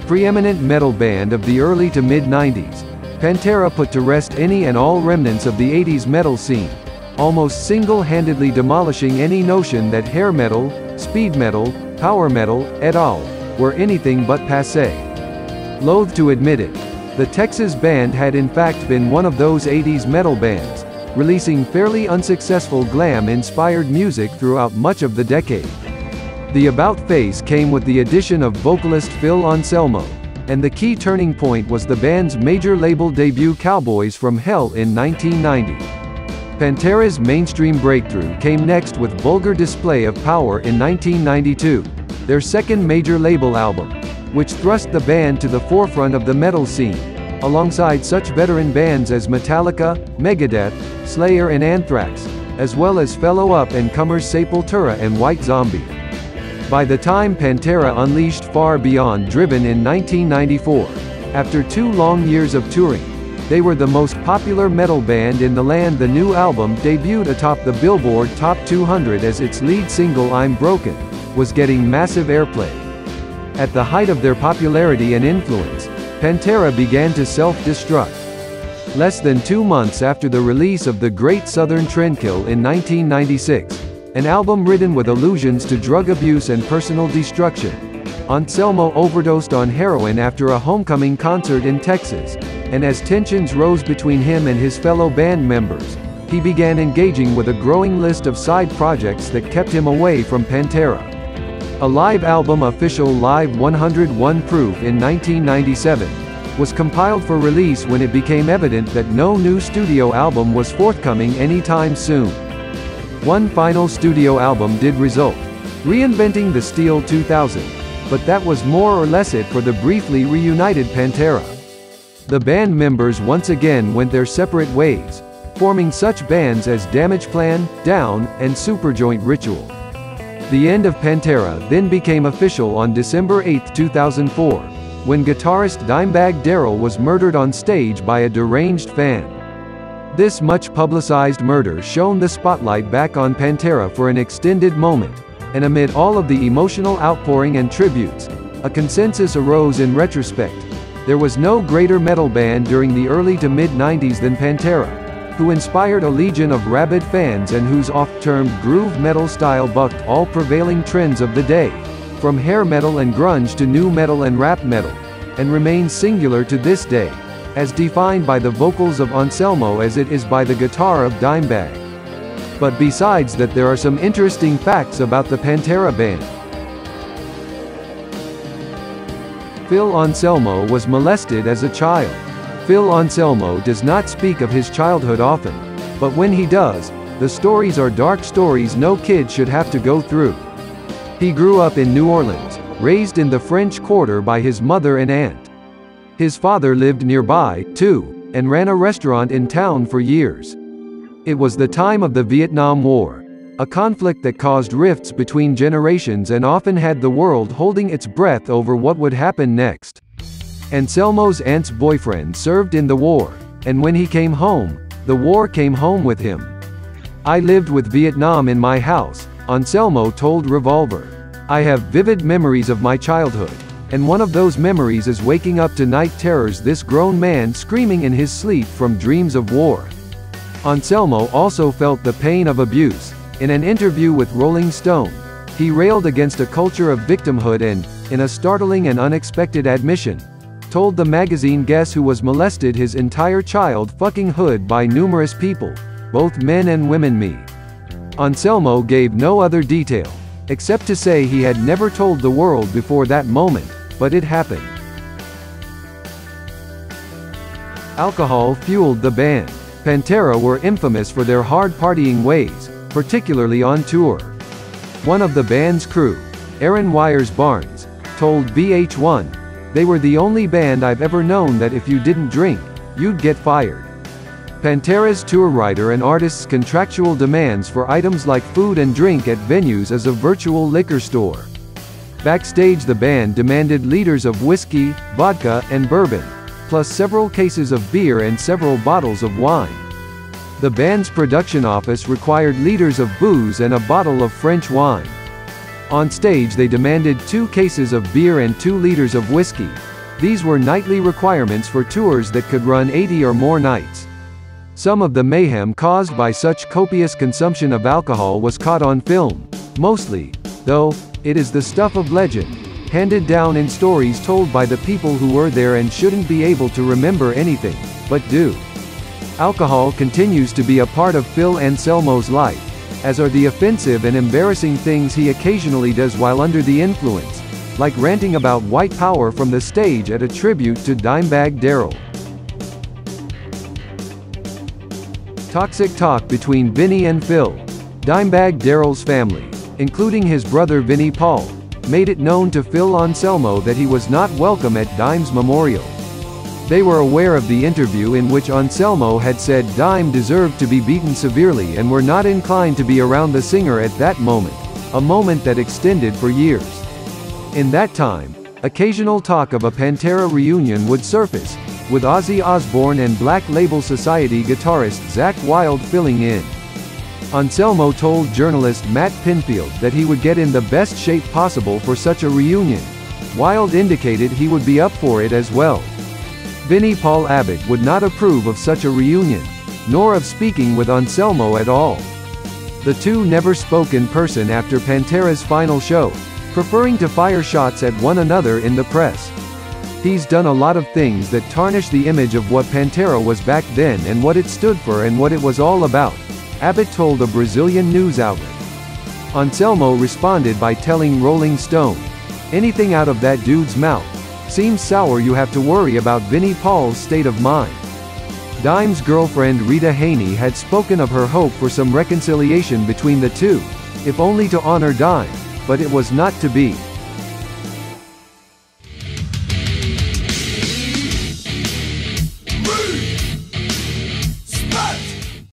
preeminent metal band of the early to mid-90s, Pantera put to rest any and all remnants of the 80s metal scene, almost single-handedly demolishing any notion that hair metal, speed metal, power metal, et al. Were anything but passé. Loath to admit it, the Texas band had in fact been one of those 80s metal bands, releasing fairly unsuccessful glam-inspired music throughout much of the decade. The about-face came with the addition of vocalist Phil Anselmo, and the key turning point was the band's major label debut Cowboys from Hell in 1990. Pantera's mainstream breakthrough came next with Vulgar Display of Power in 1992, their second major label album, which thrust the band to the forefront of the metal scene, alongside such veteran bands as Metallica, Megadeth, Slayer and Anthrax, as well as fellow up-and-comers Sepultura and White Zombie. By the time Pantera unleashed Far Beyond Driven in 1994, after 2 long years of touring, they were the most popular metal band in the land. The new album debuted atop the Billboard Top 200 as its lead single I'm Broken was getting massive airplay. At the height of their popularity and influence, Pantera began to self-destruct. Less than 2 months after the release of The Great Southern Trendkill in 1996, an album ridden with allusions to drug abuse and personal destruction, Anselmo overdosed on heroin after a homecoming concert in Texas, and as tensions rose between him and his fellow band members, he began engaging with a growing list of side projects that kept him away from Pantera. A live album, Official Live 101 Proof in 1997, was compiled for release when it became evident that no new studio album was forthcoming anytime soon. One final studio album did result, Reinventing the Steel 2000, but that was more or less it for the briefly reunited Pantera. The band members once again went their separate ways, forming such bands as Damageplan, Down, and Superjoint Ritual. The end of Pantera then became official on December 8, 2004, when guitarist Dimebag Darrell was murdered on stage by a deranged fan. This much-publicized murder shone the spotlight back on Pantera for an extended moment, and amid all of the emotional outpouring and tributes, a consensus arose in retrospect. There was no greater metal band during the early to mid-90s than Pantera, who inspired a legion of rabid fans and whose oft-termed groove metal style bucked all prevailing trends of the day, from hair metal and grunge to nu metal and rap metal, and remains singular to this day, as defined by the vocals of Anselmo as it is by the guitar of Dimebag. But besides that, there are some interesting facts about the Pantera band. Phil Anselmo was molested as a child. Phil Anselmo does not speak of his childhood often, but when he does, the stories are dark stories no kid should have to go through. He grew up in New Orleans, raised in the French Quarter by his mother and aunt. His father lived nearby, too, and ran a restaurant in town for years. It was the time of the Vietnam War, a conflict that caused rifts between generations and often had the world holding its breath over what would happen next. Anselmo's aunt's boyfriend served in the war, and when he came home, the war came home with him. I lived with Vietnam in my house, Anselmo told Revolver. I have vivid memories of my childhood, and one of those memories is waking up to night terrors, this grown man screaming in his sleep from dreams of war. Anselmo also felt the pain of abuse. In an interview with Rolling Stone, he railed against a culture of victimhood and, in a startling and unexpected admission, told the magazine Guess who was molested his entire childhood by numerous people, both men and women. Me. Anselmo gave no other detail, except to say he had never told the world before that moment, but it happened. Alcohol fueled the band. Pantera were infamous for their hard partying ways, particularly on tour. One of the band's crew, Aaron Wires Barnes, told VH1, "They were the only band I've ever known that if you didn't drink, you'd get fired." Pantera's tour writer and artists' contractual demands for items like food and drink at venues is a virtual liquor store. Backstage, the band demanded liters of whiskey, vodka, and bourbon, plus several cases of beer and several bottles of wine. The band's production office required liters of booze and a bottle of French wine. On stage, they demanded 2 cases of beer and 2 liters of whiskey, These were nightly requirements for tours that could run 80 or more nights. Some of the mayhem caused by such copious consumption of alcohol was caught on film. Mostly, though, it is the stuff of legend, handed down in stories told by the people who were there and shouldn't be able to remember anything, but do. Alcohol continues to be a part of Phil Anselmo's life, as are the offensive and embarrassing things he occasionally does while under the influence, like ranting about white power from the stage at a tribute to Dimebag Darrell. Toxic talk between Vinnie and Phil. Dimebag Darrell's family, including his brother Vinnie Paul, made it known to Phil Anselmo that he was not welcome at Dime's memorial. They were aware of the interview in which Anselmo had said Dime deserved to be beaten severely and were not inclined to be around the singer at that moment, a moment that extended for years. In that time, occasional talk of a Pantera reunion would surface, with Ozzy Osbourne and Black Label Society guitarist Zakk Wylde filling in. Anselmo told journalist Matt Pinfield that he would get in the best shape possible for such a reunion. Wylde indicated he would be up for it as well. Vinnie Paul Abbott would not approve of such a reunion, nor of speaking with Anselmo at all. The two never spoke in person after Pantera's final show, preferring to fire shots at one another in the press. He's done a lot of things that tarnish the image of what Pantera was back then and what it stood for and what it was all about, Abbott told a Brazilian news outlet. Anselmo responded by telling Rolling Stone, "Anything out of that dude's mouth seems sour. You have to worry about Vinnie Paul's state of mind." Dime's girlfriend Rita Haney had spoken of her hope for some reconciliation between the two, if only to honor Dime, but it was not to be.